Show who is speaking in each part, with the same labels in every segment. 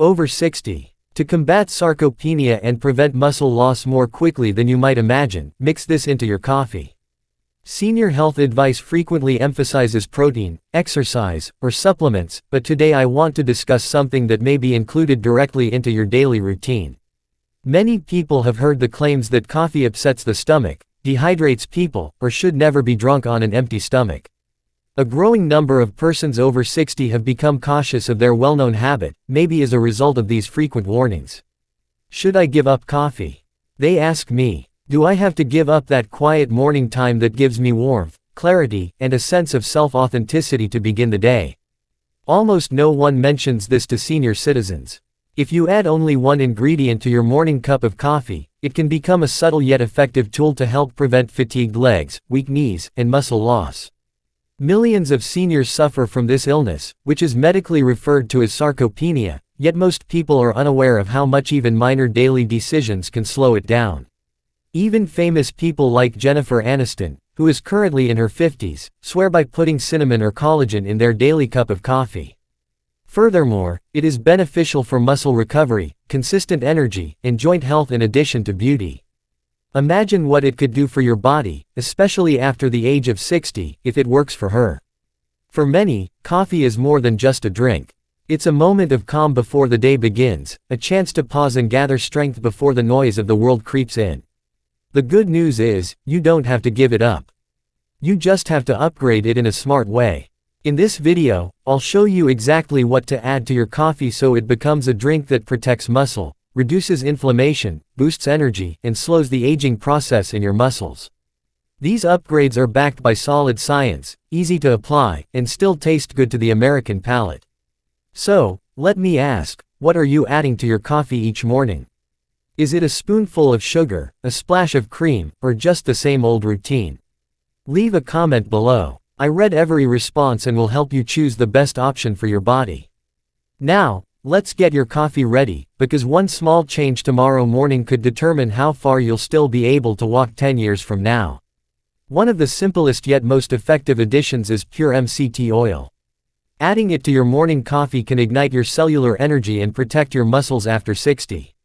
Speaker 1: Over 60. To combat sarcopenia and prevent muscle loss more quickly than you might imagine, mix this into your coffee. Senior health advice frequently emphasizes protein, exercise, or supplements, but today I want to discuss something that may be included directly into your daily routine. Many people have heard the claims that coffee upsets the stomach, dehydrates people, or should never be drunk on an empty stomach. A growing number of persons over 60 have become cautious of their well-known habit, maybe as a result of these frequent warnings. Should I give up coffee? They ask me. Do I have to give up that quiet morning time that gives me warmth, clarity, and a sense of self-authenticity to begin the day? Almost no one mentions this to senior citizens. If you add only one ingredient to your morning cup of coffee, it can become a subtle yet effective tool to help prevent fatigued legs, weak knees, and muscle loss. Millions of seniors suffer from this illness, which is medically referred to as sarcopenia, yet most people are unaware of how much even minor daily decisions can slow it down. Even famous people like Jennifer Aniston, who is currently in her 50s, swear by putting cinnamon or collagen in their daily cup of coffee. Furthermore, it is beneficial for muscle recovery, consistent energy, and joint health in addition to beauty. Imagine what it could do for your body, especially after the age of 60, if it works for her. For many, coffee is more than just a drink. It's a moment of calm before the day begins, a chance to pause and gather strength before the noise of the world creeps in. The good news is, you don't have to give it up. You just have to upgrade it in a smart way. In this video, I'll show you exactly what to add to your coffee so it becomes a drink that protects muscle, reduces inflammation, boosts energy, and slows the aging process in your muscles. These upgrades are backed by solid science, easy to apply, and still taste good to the American palate. So, let me ask, what are you adding to your coffee each morning? Is it a spoonful of sugar, a splash of cream, or just the same old routine? Leave a comment below. I read every response and will help you choose the best option for your body. Now, let's get your coffee ready, because one small change tomorrow morning could determine how far you'll still be able to walk 10 years from now. One of the simplest yet most effective additions is pure MCT oil. Adding it to your morning coffee can ignite your cellular energy and protect your muscles after 60.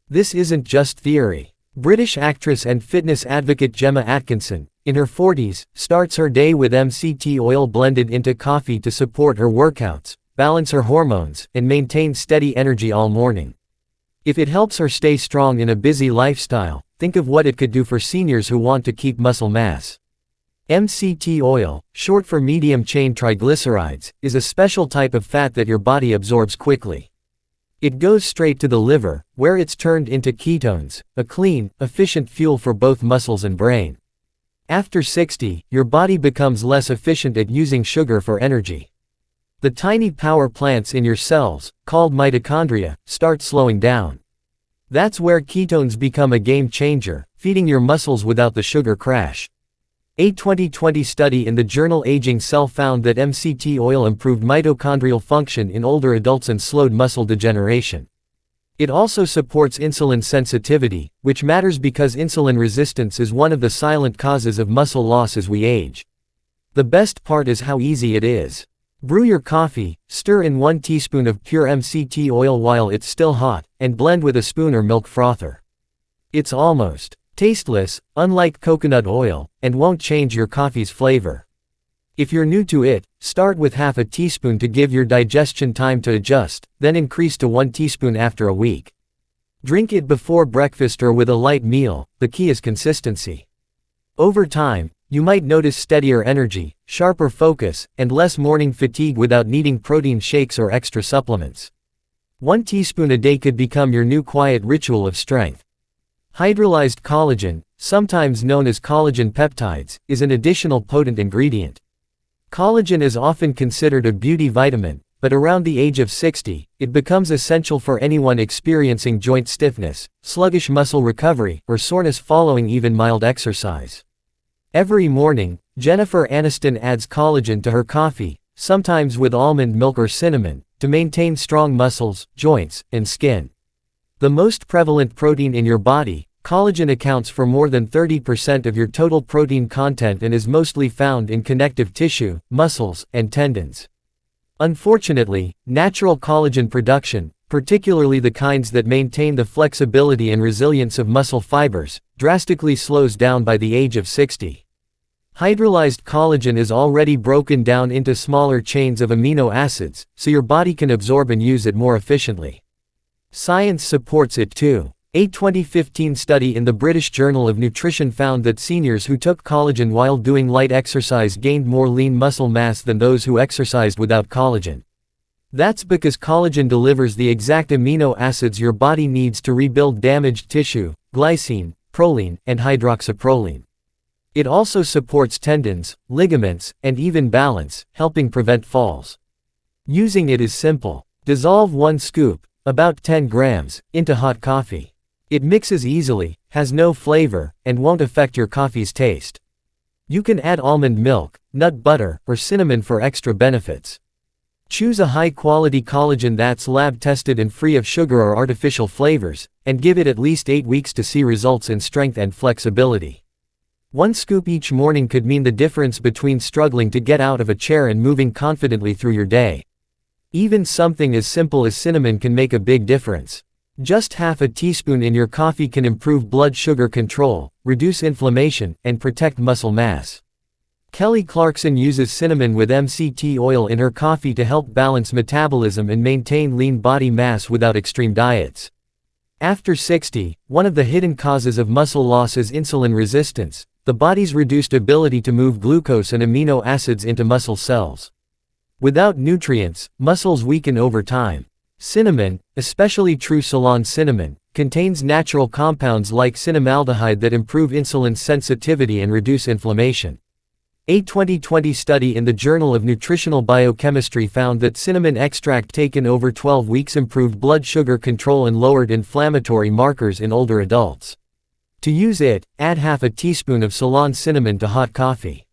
Speaker 1: This isn't just theory. British actress and fitness advocate Gemma Atkinson, in her 40s, starts her day with MCT oil blended into coffee to support her workouts, balance her hormones, and maintain steady energy all morning. If it helps her stay strong in a busy lifestyle, think of what it could do for seniors who want to keep muscle mass. MCT oil, short for medium-chain triglycerides, is a special type of fat that your body absorbs quickly. It goes straight to the liver, where it's turned into ketones, a clean, efficient fuel for both muscles and brain. After 60, your body becomes less efficient at using sugar for energy. The tiny power plants in your cells, called mitochondria, start slowing down. That's where ketones become a game changer, feeding your muscles without the sugar crash. A 2020 study in the journal Aging Cell found that MCT oil improved mitochondrial function in older adults and slowed muscle degeneration. It also supports insulin sensitivity, which matters because insulin resistance is one of the silent causes of muscle loss as we age. The best part is how easy it is. Brew your coffee, stir in 1 teaspoon of pure MCT oil while it's still hot, and blend with a spoon or milk frother. It's almost tasteless, unlike coconut oil, and won't change your coffee's flavor. If you're new to it, start with half a teaspoon to give your digestion time to adjust, then increase to 1 teaspoon after a week. Drink it before breakfast or with a light meal, the key is consistency. Over time, you might notice steadier energy, sharper focus, and less morning fatigue without needing protein shakes or extra supplements. 1 teaspoon a day could become your new quiet ritual of strength. Hydrolyzed collagen, sometimes known as collagen peptides, is an additional potent ingredient. Collagen is often considered a beauty vitamin, but around the age of 60, it becomes essential for anyone experiencing joint stiffness, sluggish muscle recovery, or soreness following even mild exercise. Every morning, Jennifer Aniston adds collagen to her coffee, sometimes with almond milk or cinnamon, to maintain strong muscles, joints, and skin. The most prevalent protein in your body, collagen accounts for more than 30% of your total protein content and is mostly found in connective tissue, muscles, and tendons. Unfortunately, natural collagen production, particularly the kinds that maintain the flexibility and resilience of muscle fibers, drastically slows down by the age of 60. Hydrolyzed collagen is already broken down into smaller chains of amino acids, so your body can absorb and use it more efficiently. Science supports it too. A 2015 study in the British Journal of Nutrition found that seniors who took collagen while doing light exercise gained more lean muscle mass than those who exercised without collagen. That's because collagen delivers the exact amino acids your body needs to rebuild damaged tissue: glycine, proline, and hydroxyproline. It also supports tendons, ligaments, and even balance, helping prevent falls. Using it is simple. Dissolve 1 scoop, about 10 grams, into hot coffee. It mixes easily, has no flavor, and won't affect your coffee's taste. You can add almond milk, nut butter, or cinnamon for extra benefits. Choose a high-quality collagen that's lab-tested and free of sugar or artificial flavors, and give it at least 8 weeks to see results in strength and flexibility. 1 scoop each morning could mean the difference between struggling to get out of a chair and moving confidently through your day. Even something as simple as cinnamon can make a big difference. Just half a teaspoon in your coffee can improve blood sugar control, reduce inflammation, and protect muscle mass. Kelly Clarkson uses cinnamon with MCT oil in her coffee to help balance metabolism and maintain lean body mass without extreme diets. After 60, one of the hidden causes of muscle loss is insulin resistance, the body's reduced ability to move glucose and amino acids into muscle cells. Without nutrients, muscles weaken over time. Cinnamon, especially true Ceylon cinnamon, contains natural compounds like cinnamaldehyde that improve insulin sensitivity and reduce inflammation. A 2020 study in the Journal of Nutritional Biochemistry found that cinnamon extract taken over 12 weeks improved blood sugar control and lowered inflammatory markers in older adults. To use it, add half a teaspoon of Ceylon cinnamon to hot coffee.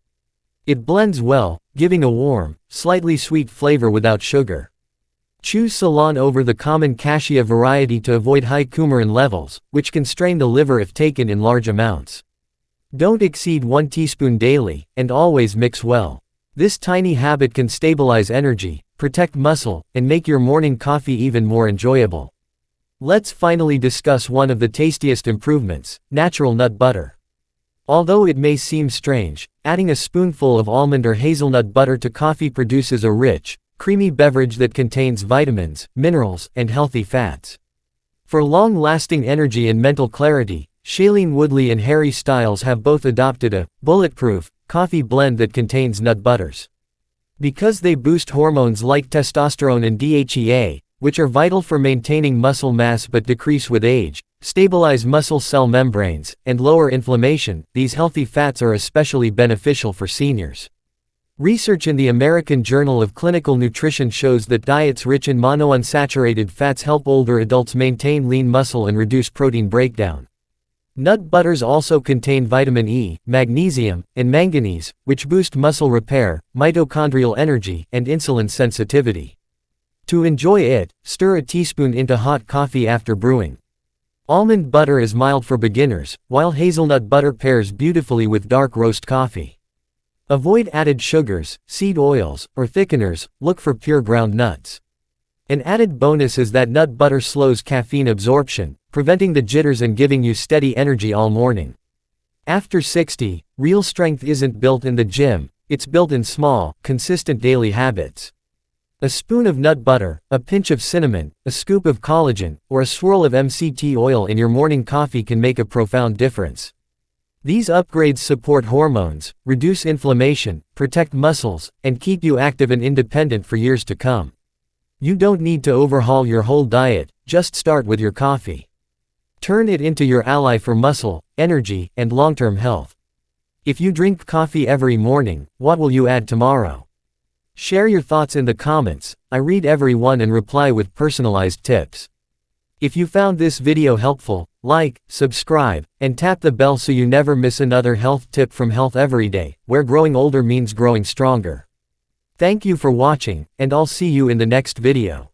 Speaker 1: It blends well, giving a warm, slightly sweet flavor without sugar. Choose Ceylon over the common cassia variety to avoid high coumarin levels, which can strain the liver if taken in large amounts. Don't exceed 1 teaspoon daily, and always mix well. This tiny habit can stabilize energy, protect muscle, and make your morning coffee even more enjoyable. Let's finally discuss one of the tastiest improvements: natural nut butter. Although it may seem strange, adding a spoonful of almond or hazelnut butter to coffee produces a rich, creamy beverage that contains vitamins, minerals, and healthy fats. For long-lasting energy and mental clarity, Shailene Woodley and Harry Styles have both adopted a bulletproof coffee blend that contains nut butters. Because they boost hormones like testosterone and DHEA, which are vital for maintaining muscle mass but decrease with age, stabilize muscle cell membranes, and lower inflammation, these healthy fats are especially beneficial for seniors. Research in the American Journal of Clinical Nutrition shows that diets rich in monounsaturated fats help older adults maintain lean muscle and reduce protein breakdown. Nut butters also contain vitamin E, magnesium, and manganese, which boost muscle repair, mitochondrial energy, and insulin sensitivity. To enjoy it, stir a teaspoon into hot coffee after brewing. Almond butter is mild for beginners, while hazelnut butter pairs beautifully with dark roast coffee. Avoid added sugars, seed oils, or thickeners, look for pure ground nuts. An added bonus is that nut butter slows caffeine absorption, preventing the jitters and giving you steady energy all morning. After 60, real strength isn't built in the gym, it's built in small, consistent daily habits. A spoon of nut butter, a pinch of cinnamon, a scoop of collagen, or a swirl of MCT oil in your morning coffee can make a profound difference. These upgrades support hormones, reduce inflammation, protect muscles, and keep you active and independent for years to come. You don't need to overhaul your whole diet, just start with your coffee. Turn it into your ally for muscle, energy, and long-term health. If you drink coffee every morning, what will you add tomorrow? Share your thoughts in the comments. I read every one and reply with personalized tips. If you found this video helpful, like, subscribe, and tap the bell so you never miss another health tip from Health Everyday, where growing older means growing stronger. Thank you for watching, and I'll see you in the next video.